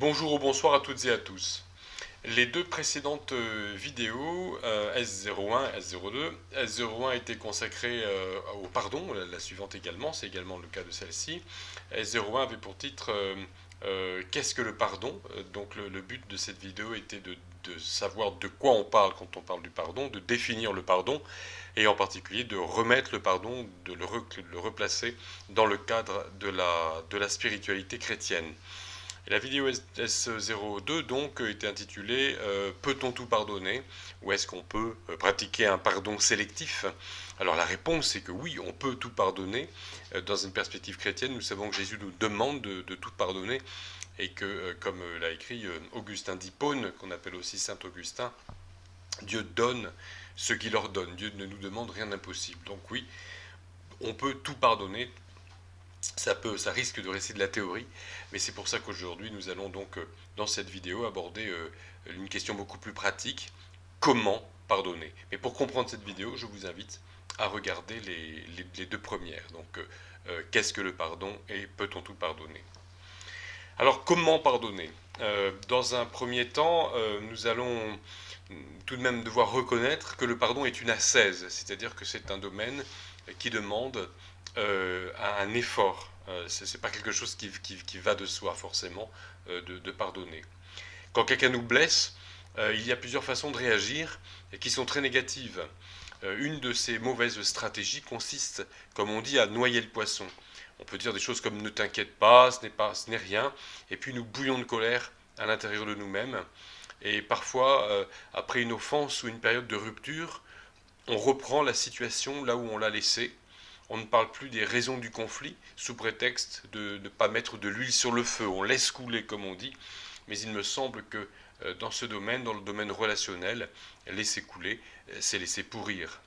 Bonjour ou bonsoir à toutes et à tous. Les deux précédentes vidéos, S01, S02, S01 était consacrée au pardon, la suivante également, c'est également le cas de celle-ci. S01 avait pour titre Qu'est-ce que le pardon? Donc le but de cette vidéo était de savoir de quoi on parle quand on parle du pardon, de définir le pardon, et en particulier de remettre le pardon, de le replacer dans le cadre de la spiritualité chrétienne. Et la vidéo S02 donc était intitulée Peut-on tout pardonner? Ou est-ce qu'on peut pratiquer un pardon sélectif? Alors la réponse c'est que oui, on peut tout pardonner. Dans une perspective chrétienne, nous savons que Jésus nous demande de tout pardonner et que, comme l'a écrit Augustin d'Hippone, qu'on appelle aussi Saint Augustin, Dieu donne ce qu'il ordonne. Dieu ne nous demande rien d'impossible. Donc oui, on peut tout pardonner. Ça risque de rester de la théorie, mais c'est pour ça qu'aujourd'hui nous allons donc dans cette vidéo aborder une question beaucoup plus pratique, comment pardonner. Mais pour comprendre cette vidéo, je vous invite à regarder les deux premières. Donc qu'est-ce que le pardon et peut-on tout pardonner? Alors comment pardonner? Dans un premier temps, nous allons tout de même devoir reconnaître que le pardon est une ascèse, c'est-à-dire que c'est un domaine qui demande un effort. Ce n'est pas quelque chose qui va de soi forcément de pardonner. Quand quelqu'un nous blesse, il y a plusieurs façons de réagir et qui sont très négatives. Une de ces mauvaises stratégies consiste, comme on dit, à noyer le poisson. On peut dire des choses comme ne t'inquiète pas, ce n'est rien, et puis nous bouillons de colère à l'intérieur de nous-mêmes. Et parfois, après une offense ou une période de rupture, on reprend la situation là où on l'a laissée. On ne parle plus des raisons du conflit sous prétexte de ne pas mettre de l'huile sur le feu. On laisse couler, comme on dit. Mais il me semble que dans ce domaine, dans le domaine relationnel, laisser couler, c'est laisser pourrir.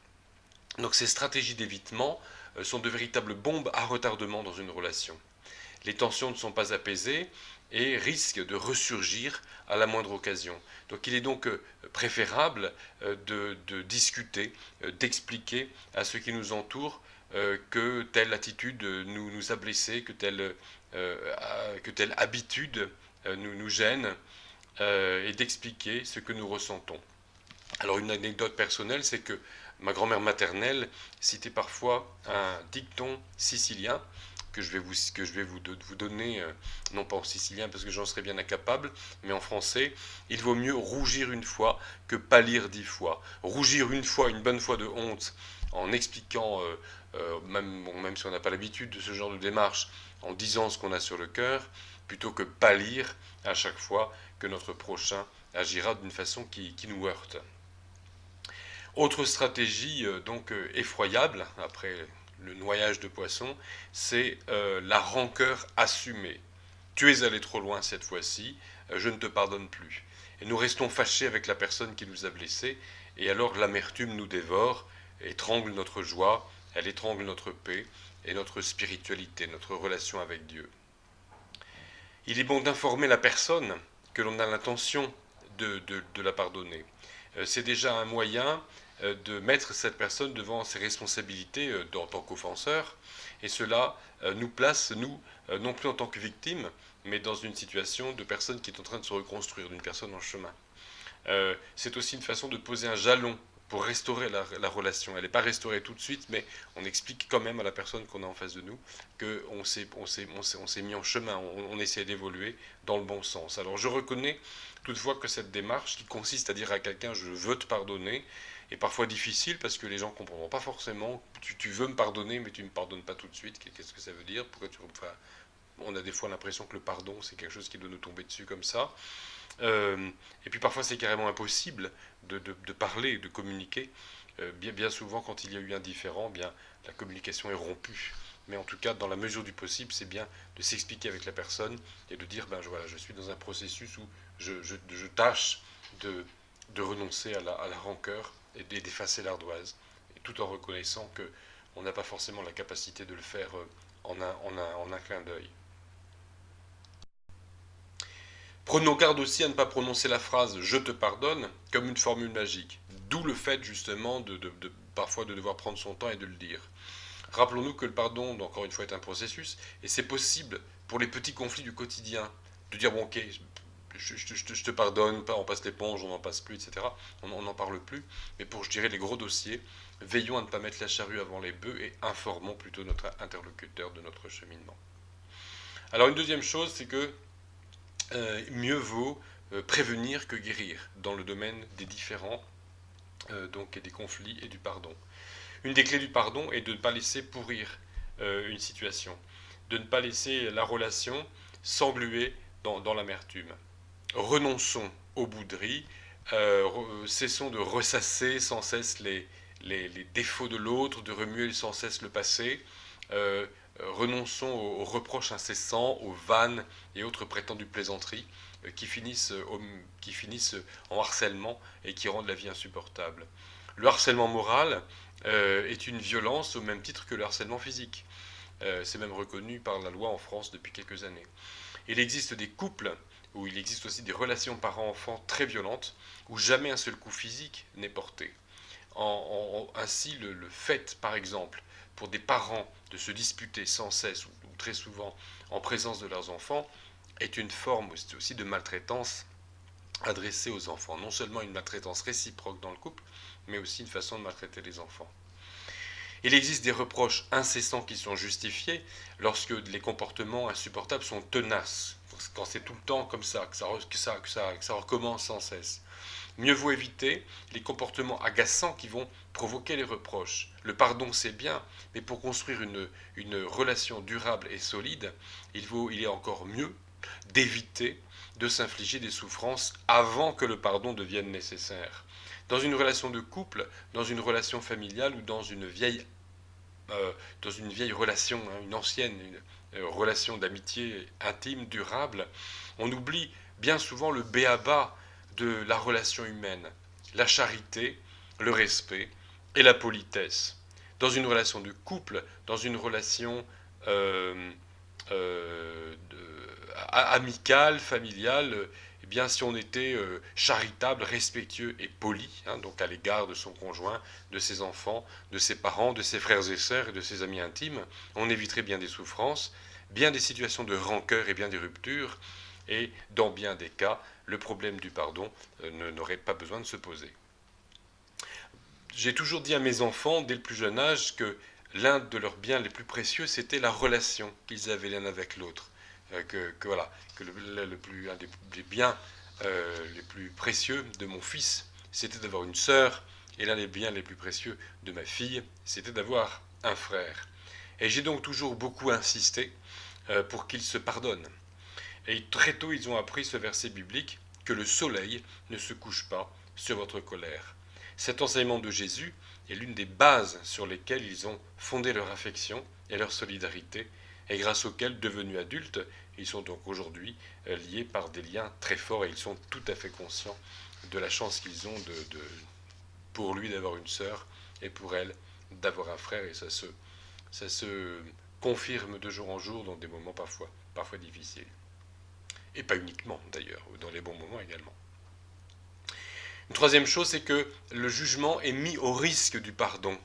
Donc ces stratégies d'évitement sont de véritables bombes à retardement dans une relation. Les tensions ne sont pas apaisées et risquent de ressurgir à la moindre occasion. Donc il est donc préférable de discuter, d'expliquer à ceux qui nous entourent que telle attitude nous a blessés, que telle habitude nous gêne, et d'expliquer ce que nous ressentons. Alors une anecdote personnelle, c'est que ma grand-mère maternelle citait parfois un dicton sicilien que je vais vous donner, non pas en sicilien parce que j'en serais bien incapable, mais en français. Il vaut mieux rougir une fois que pâlir 10 fois. Rougir une fois, une bonne fois de honte, en expliquant, même si on n'a pas l'habitude de ce genre de démarche, en disant ce qu'on a sur le cœur, plutôt que pâlir à chaque fois que notre prochain agira d'une façon qui nous heurte. Autre stratégie effroyable, après le noyage de poisson, c'est la rancœur assumée. Tu es allé trop loin cette fois-ci, je ne te pardonne plus. Et nous restons fâchés avec la personne qui nous a blessés, et alors l'amertume nous dévore, étrangle notre joie, elle étrangle notre paix et notre spiritualité, notre relation avec Dieu. Il est bon d'informer la personne que l'on a l'intention de la pardonner. C'est déjà un moyen de mettre cette personne devant ses responsabilités en tant qu'offenseur, et cela nous place, nous, non plus en tant que victime, mais dans une situation de personne qui est en train de se reconstruire, d'une personne en chemin. C'est aussi une façon de poser un jalon pour restaurer la relation. Elle n'est pas restaurée tout de suite, mais on explique quand même à la personne qu'on a en face de nous qu'on s'est mis en chemin, on essaie d'évoluer dans le bon sens. Alors je reconnais toutefois que cette démarche qui consiste à dire à quelqu'un je veux te pardonner est parfois difficile parce que les gens ne comprendront pas forcément. Tu veux me pardonner mais tu ne me pardonnes pas tout de suite. Qu'est-ce que ça veut dire? On a des fois l'impression que le pardon c'est quelque chose qui doit nous tomber dessus comme ça. Et puis parfois c'est carrément impossible de parler, de communiquer. Bien souvent quand il y a eu un différend, bien la communication est rompue. Mais en tout cas, dans la mesure du possible, c'est bien de s'expliquer avec la personne et de dire, voilà, je suis dans un processus où je tâche de renoncer à la rancœur et d'effacer l'ardoise, et tout en reconnaissant qu'on n'a pas forcément la capacité de le faire en un clin d'œil. Prenons garde aussi à ne pas prononcer la phrase je te pardonne comme une formule magique. D'où le fait justement parfois de devoir prendre son temps et de le dire. Rappelons-nous que le pardon, encore une fois, est un processus et c'est possible pour les petits conflits du quotidien de dire bon ok, je te pardonne, on passe l'éponge, on n'en passe plus, etc. On n'en parle plus. Mais pour, je dirais, les gros dossiers, veillons à ne pas mettre la charrue avant les bœufs et informons plutôt notre interlocuteur de notre cheminement. Alors une deuxième chose, c'est que mieux vaut prévenir que guérir dans le domaine des différends, donc et des conflits et du pardon. Une des clés du pardon est de ne pas laisser pourrir une situation, de ne pas laisser la relation s'engluer dans l'amertume. Renonçons aux bouderies, cessons de ressasser sans cesse les défauts de l'autre, de remuer sans cesse le passé, renonçons aux reproches incessants, aux vannes et autres prétendues plaisanteries qui finissent en harcèlement et qui rendent la vie insupportable. Le harcèlement moral est une violence au même titre que le harcèlement physique. C'est même reconnu par la loi en France depuis quelques années. Il existe des couples où il existe aussi des relations parents-enfants très violentes, où jamais un seul coup physique n'est porté. Ainsi, le fait, par exemple, pour des parents de se disputer sans cesse ou très souvent en présence de leurs enfants, est une forme aussi de maltraitance adressée aux enfants. Non seulement une maltraitance réciproque dans le couple, mais aussi une façon de maltraiter les enfants. Il existe des reproches incessants qui sont justifiés lorsque les comportements insupportables sont tenaces, quand c'est tout le temps comme ça, que ça recommence sans cesse. Mieux vaut éviter les comportements agaçants qui vont provoquer les reproches. Le pardon, c'est bien, mais pour construire une relation durable et solide, il est encore mieux d'éviter de s'infliger des souffrances avant que le pardon devienne nécessaire. Dans une relation de couple, dans une relation familiale ou dans une vieille relation, une ancienne relation d'amitié intime, durable, on oublie bien souvent le b.a.-ba de la relation humaine, la charité, le respect et la politesse. Dans une relation de couple, dans une relation amicale, familiale, eh bien, si on était charitable, respectueux et poli, donc à l'égard de son conjoint, de ses enfants, de ses parents, de ses frères et sœurs et de ses amis intimes, on éviterait bien des souffrances, bien des situations de rancœur et bien des ruptures, et dans bien des cas, le problème du pardon n'aurait pas besoin de se poser. J'ai toujours dit à mes enfants, dès le plus jeune âge, que l'un de leurs biens les plus précieux, c'était la relation qu'ils avaient l'un avec l'autre. Un des biens les plus précieux de mon fils, c'était d'avoir une sœur, et l'un des biens les plus précieux de ma fille, c'était d'avoir un frère. Et j'ai donc toujours beaucoup insisté pour qu'ils se pardonnent. Et très tôt, ils ont appris ce verset biblique, que le soleil ne se couche pas sur votre colère. Cet enseignement de Jésus est l'une des bases sur lesquelles ils ont fondé leur affection et leur solidarité, et grâce auxquelles, devenus adultes, ils sont donc aujourd'hui liés par des liens très forts, et ils sont tout à fait conscients de la chance qu'ils ont pour lui d'avoir une sœur, et pour elle d'avoir un frère, et ça se confirme de jour en jour dans des moments parfois difficiles. Et pas uniquement d'ailleurs, dans les bons moments également. Une troisième chose, c'est que le jugement est mis au risque du pardon.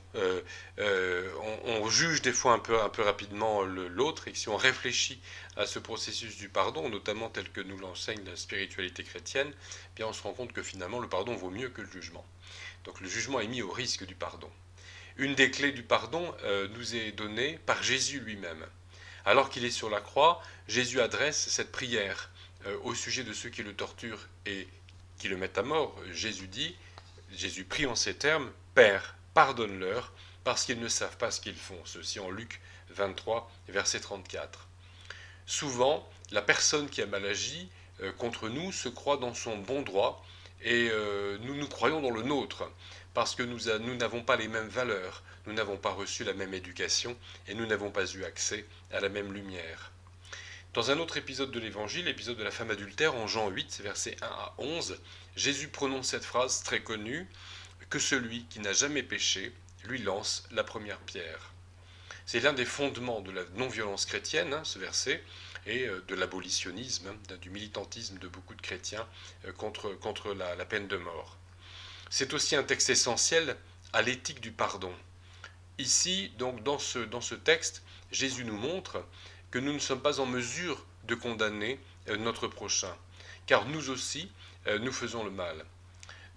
On juge des fois un peu rapidement l'autre, et si on réfléchit à ce processus du pardon, notamment tel que nous l'enseigne la spiritualité chrétienne, eh bien on se rend compte que finalement le pardon vaut mieux que le jugement. Donc le jugement est mis au risque du pardon. Une des clés du pardon nous est donnée par Jésus lui-même. Alors qu'il est sur la croix, Jésus adresse cette prière au sujet de ceux qui le torturent et qui le mettent à mort. Jésus prie en ces termes, « Père, pardonne-leur, parce qu'ils ne savent pas ce qu'ils font ». Ceci en Luc 23, verset 34. Souvent, la personne qui a mal agi contre nous se croit dans son bon droit, et nous croyons dans le nôtre, parce que nous n'avons pas les mêmes valeurs, nous n'avons pas reçu la même éducation, et nous n'avons pas eu accès à la même lumière. Dans un autre épisode de l'Évangile, l'épisode de la femme adultère, en Jean 8, versets 1 à 11, Jésus prononce cette phrase très connue, « Que celui qui n'a jamais péché lui lance la première pierre ». C'est l'un des fondements de la non-violence chrétienne, ce verset, et de l'abolitionnisme, du militantisme de beaucoup de chrétiens contre la peine de mort. C'est aussi un texte essentiel à l'éthique du pardon. Ici, donc, dans ce texte, Jésus nous montre que nous ne sommes pas en mesure de condamner notre prochain, car nous aussi, nous faisons le mal.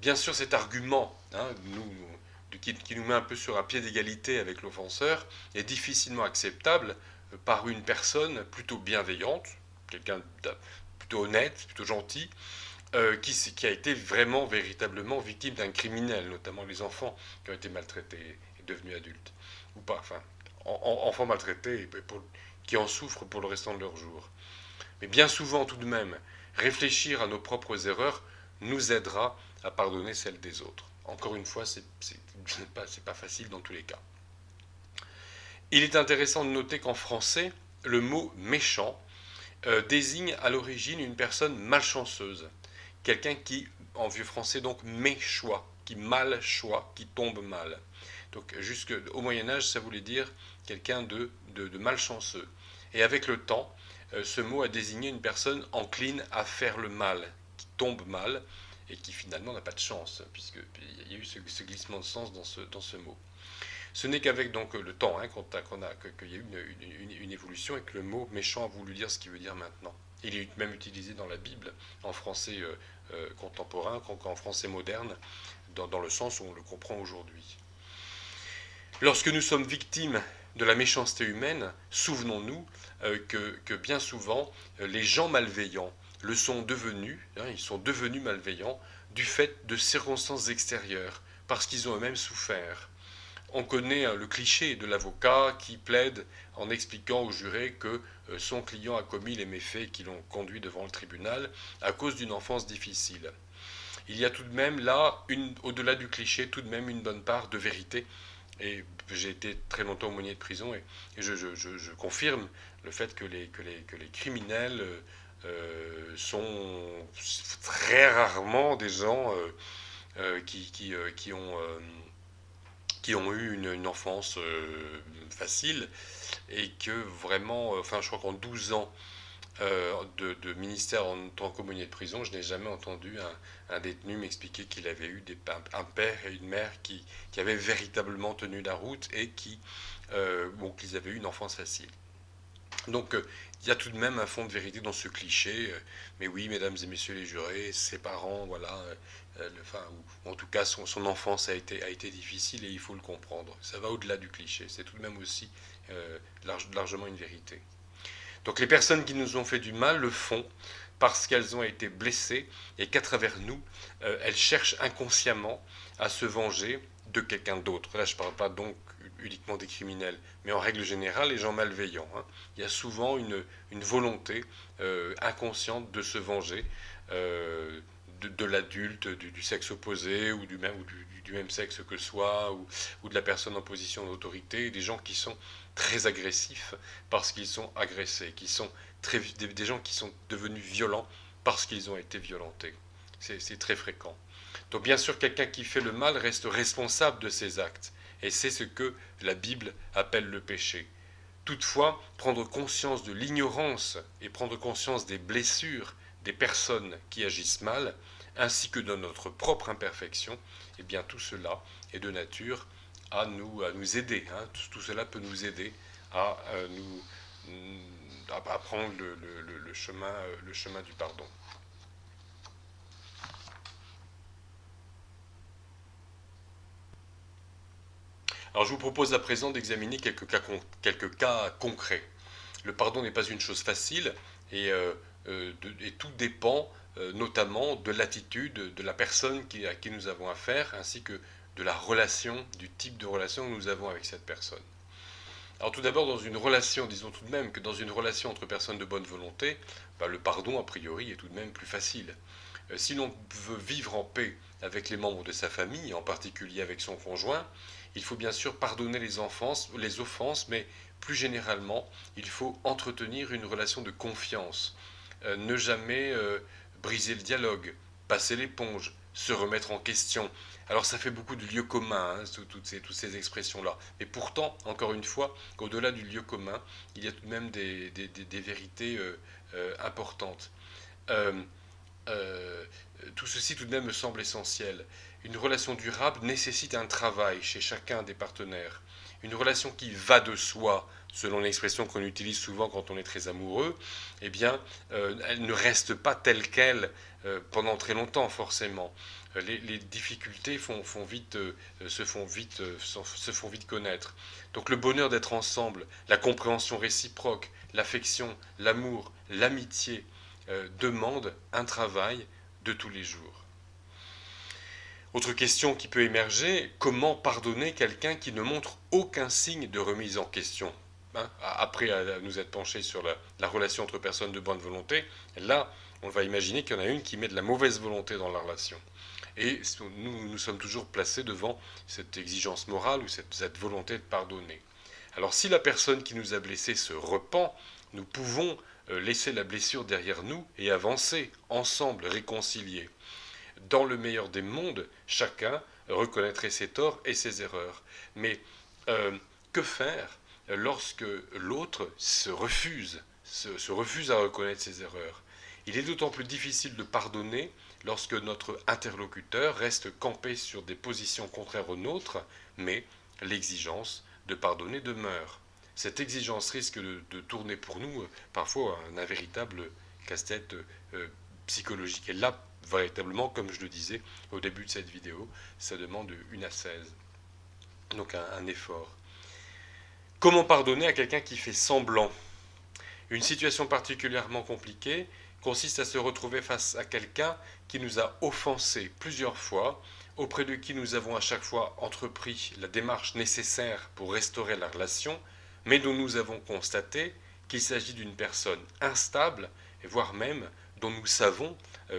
Bien sûr, cet argument qui nous met un peu sur un pied d'égalité avec l'offenseur est difficilement acceptable par une personne plutôt bienveillante, quelqu'un plutôt honnête, plutôt gentil, qui a été vraiment, véritablement victime d'un criminel, notamment les enfants qui ont été maltraités et devenus adultes, ou pas, enfin, enfants maltraités qui en souffrent pour le restant de leur jour. Mais bien souvent, tout de même, réfléchir à nos propres erreurs nous aidera à pardonner celles des autres. Encore une fois, c'est pas facile dans tous les cas. Il est intéressant de noter qu'en français, le mot méchant désigne à l'origine une personne malchanceuse. Quelqu'un qui, en vieux français, donc méchoit, qui malchoit, qui tombe mal. Donc jusqu'au Moyen-Âge, ça voulait dire quelqu'un de malchanceux. Et avec le temps, ce mot a désigné une personne encline à faire le mal, qui tombe mal et qui finalement n'a pas de chance, puisqu'il y a eu ce glissement de sens dans ce mot. Ce n'est qu'avec donc le temps qu'il y a eu une évolution et que le mot méchant a voulu dire ce qu'il veut dire maintenant. Il est même utilisé dans la Bible en français contemporain qu'en français moderne, dans le sens où on le comprend aujourd'hui. Lorsque nous sommes victimes de la méchanceté humaine, souvenons-nous que bien souvent, les gens malveillants le sont devenus, ils sont devenus malveillants du fait de circonstances extérieures, parce qu'ils ont eux-mêmes souffert. On connaît le cliché de l'avocat qui plaide en expliquant au juré que son client a commis les méfaits qui l'ont conduit devant le tribunal à cause d'une enfance difficile. Il y a tout de même là, au-delà du cliché, tout de même une bonne part de vérité. Et j'ai été très longtemps aumônier de prison et je confirme le fait que les criminels sont très rarement des gens qui ont eu une enfance facile et que vraiment, enfin je crois qu'en 12 ans de ministère en tant qu'aumônier de prison, je n'ai jamais entendu un détenu m'expliquer qu'il avait eu un père et une mère qui avaient véritablement tenu la route et qu'ils avaient eu une enfance facile. Donc il y a tout de même un fond de vérité dans ce cliché. Mais oui, mesdames et messieurs les jurés, ses parents, voilà, ou en tout cas son enfance a été difficile et il faut le comprendre. Ça va au-delà du cliché. C'est tout de même aussi largement une vérité. Donc les personnes qui nous ont fait du mal le font parce qu'elles ont été blessées et qu'à travers nous, elles cherchent inconsciemment à se venger de quelqu'un d'autre. Là, je ne parle pas donc uniquement des criminels, mais en règle générale, les gens malveillants. Il y a souvent une volonté inconsciente de se venger de l'adulte, du sexe opposé ou du même sexe que soi, ou de la personne en position d'autorité, des gens qui sont très agressifs parce qu'ils sont agressés, des gens qui sont devenus violents parce qu'ils ont été violentés. C'est très fréquent. Donc bien sûr, quelqu'un qui fait le mal reste responsable de ses actes, et c'est ce que la Bible appelle le péché. Toutefois, prendre conscience de l'ignorance et prendre conscience des blessures des personnes qui agissent mal, ainsi que de notre propre imperfection, eh bien tout cela est de nature à nous aider. Tout cela peut nous aider à prendre le chemin du pardon. Alors je vous propose à présent d'examiner quelques cas concrets. Le pardon n'est pas une chose facile et tout dépend notamment de l'attitude de la personne à qui nous avons affaire, ainsi que de la relation, du type de relation que nous avons avec cette personne. Alors tout d'abord, dans une relation, disons tout de même que dans une relation entre personnes de bonne volonté, le pardon a priori est tout de même plus facile. Si l'on veut vivre en paix avec les membres de sa famille, en particulier avec son conjoint, il faut bien sûr pardonner les offenses, mais plus généralement, il faut entretenir une relation de confiance. Ne jamais briser le dialogue, passer l'éponge, se remettre en question. Alors ça fait beaucoup de lieux communs, toutes ces expressions-là. Mais pourtant, encore une fois, au-delà du lieu commun, il y a tout de même des vérités importantes. Tout ceci tout de même me semble essentiel. Une relation durable nécessite un travail chez chacun des partenaires. Une relation qui va de soi selon l'expression qu'on utilise souvent quand on est très amoureux, eh bien, elle ne reste pas telle qu'elle pendant très longtemps, forcément. Les difficultés se font vite connaître. Donc le bonheur d'être ensemble, la compréhension réciproque, l'affection, l'amour, l'amitié demandent un travail de tous les jours. Autre question qui peut émerger, comment pardonner quelqu'un qui ne montre aucun signe de remise en question, hein? Après nous être penchés sur la relation entre personnes de bonne volonté, là, on va imaginer qu'il y en a une qui met de la mauvaise volonté dans la relation. Et nous sommes toujours placés devant cette exigence morale ou cette volonté de pardonner. Alors si la personne qui nous a blessés se repent, nous pouvons laisser la blessure derrière nous et avancer, ensemble, réconcilier. Dans le meilleur des mondes, chacun reconnaîtrait ses torts et ses erreurs. Mais euh, que faire lorsque l'autre se refuse à reconnaître ses erreurs? Il est d'autant plus difficile de pardonner lorsque notre interlocuteur reste campé sur des positions contraires aux nôtres, mais l'exigence de pardonner demeure. Cette exigence risque de tourner pour nous parfois un véritable casse-tête psychologique. Et là, véritablement, comme je le disais au début de cette vidéo, ça demande une ascèse, donc un effort. Comment pardonner à quelqu'un qui fait semblant? Une situation particulièrement compliquée consiste à se retrouver face à quelqu'un qui nous a offensés plusieurs fois, auprès de qui nous avons à chaque fois entrepris la démarche nécessaire pour restaurer la relation, mais dont nous avons constaté qu'il s'agit d'une personne instable, et voire même dont nous savons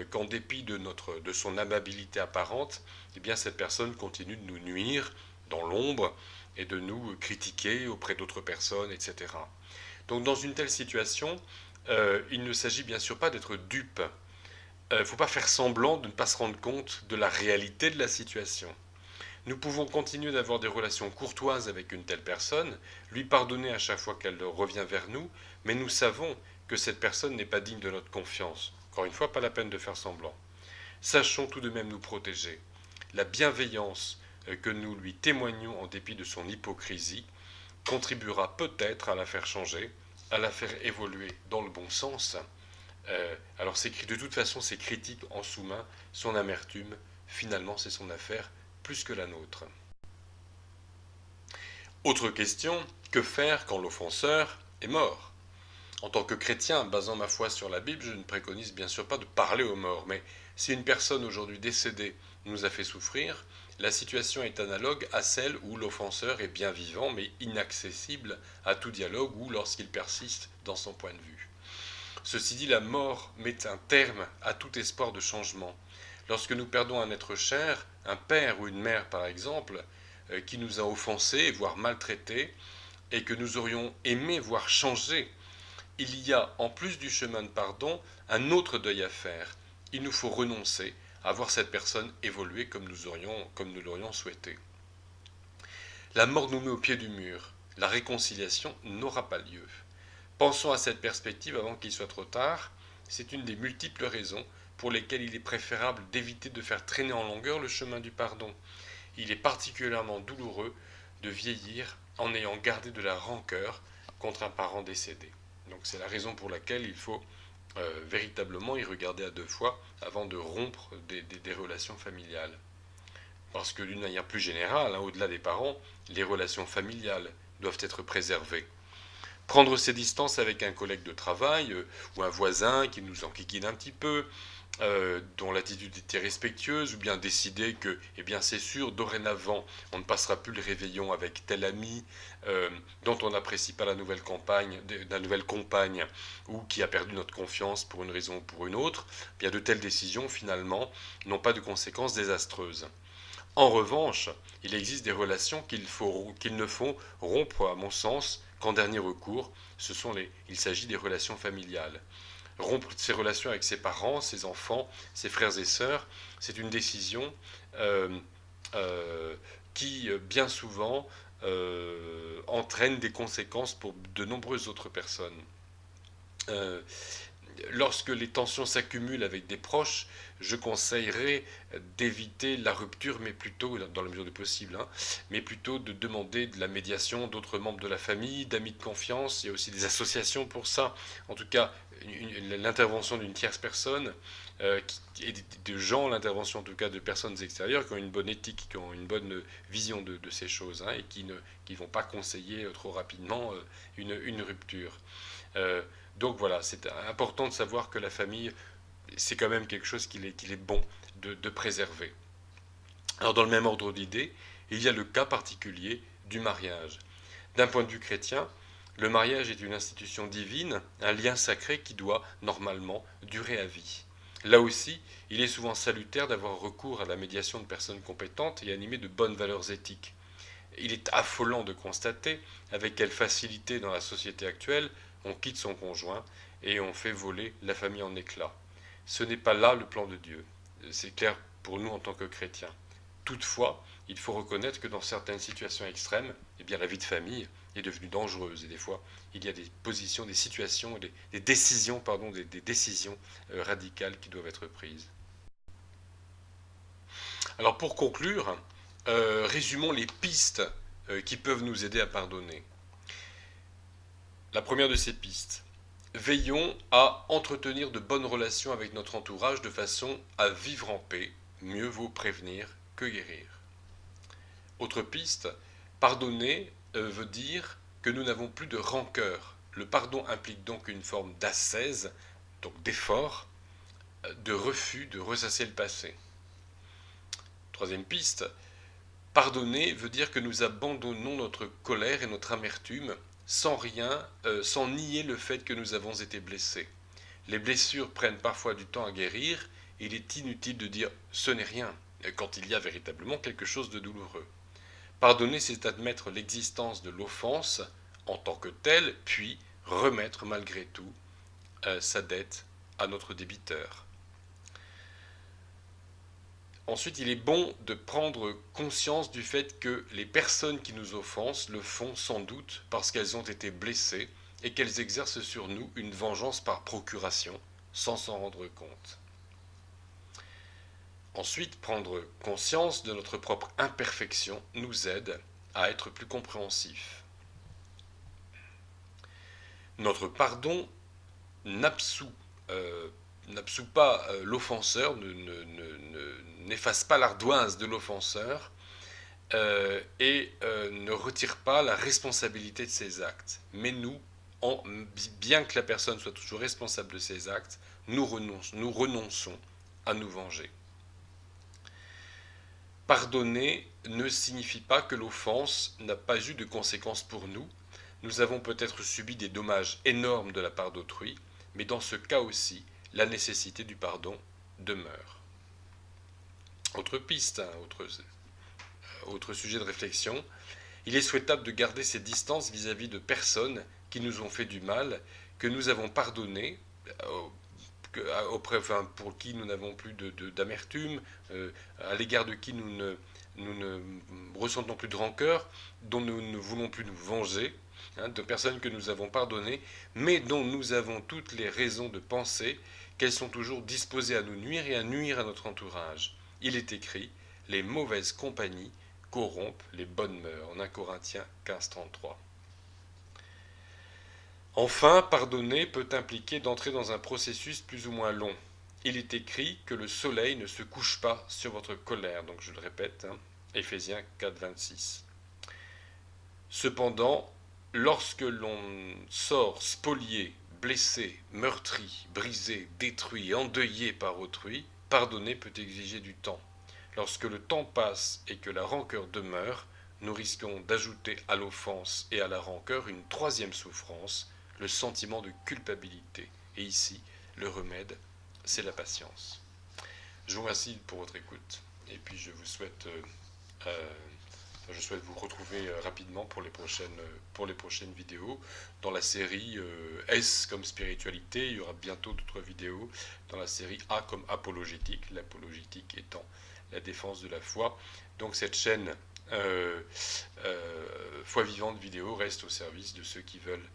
qu'en dépit de son amabilité apparente, eh bien cette personne continue de nous nuire dans l'ombre et de nous critiquer auprès d'autres personnes, etc. Donc dans une telle situation, il ne s'agit bien sûr pas d'être dupe. Il ne faut pas faire semblant de ne pas se rendre compte de la réalité de la situation. Nous pouvons continuer d'avoir des relations courtoises avec une telle personne, lui pardonner à chaque fois qu'elle revient vers nous, mais nous savons que cette personne n'est pas digne de notre confiance. Encore une fois, pas la peine de faire semblant. Sachons tout de même nous protéger. La bienveillance que nous lui témoignons en dépit de son hypocrisie contribuera peut-être à la faire changer, à la faire évoluer dans le bon sens. Alors de toute façon, ces critiques en sous-main, son amertume, finalement c'est son affaire plus que la nôtre. Autre question, que faire quand l'offenseur est mort? En tant que chrétien, basant ma foi sur la Bible, je ne préconise bien sûr pas de parler aux morts, mais si une personne aujourd'hui décédée nous a fait souffrir, la situation est analogue à celle où l'offenseur est bien vivant mais inaccessible à tout dialogue ou lorsqu'il persiste dans son point de vue. Ceci dit, la mort met un terme à tout espoir de changement. Lorsque nous perdons un être cher, un père ou une mère par exemple, qui nous a offensés, voire maltraités, et que nous aurions aimé voir changer, il y a, en plus du chemin de pardon, un autre deuil à faire. Il nous faut renoncer à voir cette personne évoluer comme nous l'aurions souhaité. La mort nous met au pied du mur. La réconciliation n'aura pas lieu. Pensons à cette perspective avant qu'il soit trop tard. C'est une des multiples raisons pour lesquelles il est préférable d'éviter de faire traîner en longueur le chemin du pardon. Il est particulièrement douloureux de vieillir en ayant gardé de la rancœur contre un parent décédé. Donc c'est la raison pour laquelle il faut véritablement y regarder à deux fois avant de rompre des relations familiales. Parce que d'une manière plus générale, au-delà des parents, les relations familiales doivent être préservées. Prendre ses distances avec un collègue de travail ou un voisin qui nous enquiquine un petit peu, dont l'attitude était respectueuse, ou bien décider que, eh bien c'est sûr, dorénavant, on ne passera plus le réveillon avec tel ami dont on n'apprécie pas la nouvelle compagne, ou qui a perdu notre confiance pour une raison ou pour une autre, eh bien de telles décisions, finalement, n'ont pas de conséquences désastreuses. En revanche, il existe des relations qu'il ne faut rompre, à mon sens, qu'en dernier recours. Il s'agit des relations familiales. Rompre ses relations avec ses parents, ses enfants, ses frères et sœurs, c'est une décision qui, bien souvent, entraîne des conséquences pour de nombreuses autres personnes. lorsque les tensions s'accumulent avec des proches, je conseillerais d'éviter la rupture, mais plutôt, dans la mesure du possible, hein, mais plutôt de demander de la médiation d'autres membres de la famille, d'amis de confiance. Il y a aussi des associations pour ça. En tout cas, l'intervention d'une tierce personne, et de gens, l'intervention en tout cas de personnes extérieures qui ont une bonne éthique, qui ont une bonne vision de ces choses, hein, et qui ne vont pas conseiller trop rapidement une rupture. Euh, donc voilà, c'est important de savoir que la famille, c'est quand même quelque chose qu'il est bon de préserver. Alors dans le même ordre d'idées, il y a le cas particulier du mariage. D'un point de vue chrétien, le mariage est une institution divine, un lien sacré qui doit normalement durer à vie. Là aussi, il est souvent salutaire d'avoir recours à la médiation de personnes compétentes et animées de bonnes valeurs éthiques. Il est affolant de constater avec quelle facilité dans la société actuelle on quitte son conjoint et on fait voler la famille en éclats. Ce n'est pas là le plan de Dieu. C'est clair pour nous en tant que chrétiens. Toutefois, il faut reconnaître que dans certaines situations extrêmes, eh bien, la vie de famille est devenue dangereuse. Et des fois, il y a des positions, des situations, des décisions, des décisions radicales qui doivent être prises. Alors pour conclure, résumons les pistes qui peuvent nous aider à pardonner. La première de ces pistes. Veillons à entretenir de bonnes relations avec notre entourage de façon à vivre en paix. Mieux vaut prévenir que guérir. Autre piste, pardonner veut dire que nous n'avons plus de rancœur. Le pardon implique donc une forme d'ascèse, donc d'effort, de refus de ressasser le passé. Troisième piste, pardonner veut dire que nous abandonnons notre colère et notre amertume sans nier le fait que nous avons été blessés. Les blessures prennent parfois du temps à guérir, et il est inutile de dire ce n'est rien quand il y a véritablement quelque chose de douloureux. Pardonner, c'est admettre l'existence de l'offense en tant que telle, puis remettre malgré tout sa dette à notre débiteur. Ensuite, il est bon de prendre conscience du fait que les personnes qui nous offensent le font sans doute parce qu'elles ont été blessées et qu'elles exercent sur nous une vengeance par procuration sans s'en rendre compte. Ensuite, prendre conscience de notre propre imperfection nous aide à être plus compréhensifs. Notre pardon n'absout pas l'offenseur, n'efface pas l'ardoise de l'offenseur et ne retire pas la responsabilité de ses actes. Mais nous, bien que la personne soit toujours responsable de ses actes, nous renonçons à nous venger. Pardonner ne signifie pas que l'offense n'a pas eu de conséquences pour nous. Nous avons peut-être subi des dommages énormes de la part d'autrui, mais dans ce cas aussi, la nécessité du pardon demeure. Autre piste, autre sujet de réflexion, il est souhaitable de garder ces distances vis-à-vis de personnes qui nous ont fait du mal, que nous avons pardonné, pour qui nous n'avons plus d'amertume, à l'égard de qui nous ne ressentons plus de rancœur, dont nous ne voulons plus nous venger, de personnes que nous avons pardonnées, mais dont nous avons toutes les raisons de penser qu'elles sont toujours disposées à nous nuire et à nuire à notre entourage. Il est écrit, les mauvaises compagnies corrompent les bonnes mœurs, en 1 Corinthiens 15:33. Enfin, pardonner peut impliquer d'entrer dans un processus plus ou moins long. Il est écrit que le soleil ne se couche pas sur votre colère, donc je le répète, Éphésiens 4:26. Cependant, lorsque l'on sort spolié, blessé, meurtri, brisé, détruit, endeuillé par autrui, pardonner peut exiger du temps. Lorsque le temps passe et que la rancœur demeure, nous risquons d'ajouter à l'offense et à la rancœur une troisième souffrance, le sentiment de culpabilité. Et ici, le remède, c'est la patience. Je vous remercie pour votre écoute et puis je souhaite vous retrouver rapidement pour les prochaines vidéos. Dans la série S comme spiritualité, il y aura bientôt d'autres vidéos dans la série A comme apologétique, l'apologétique étant la défense de la foi. Donc cette chaîne Foi Vivante Vidéo reste au service de ceux qui veulent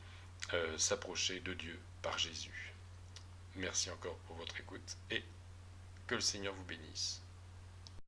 s'approcher de Dieu par Jésus. Merci encore pour votre écoute et que le Seigneur vous bénisse.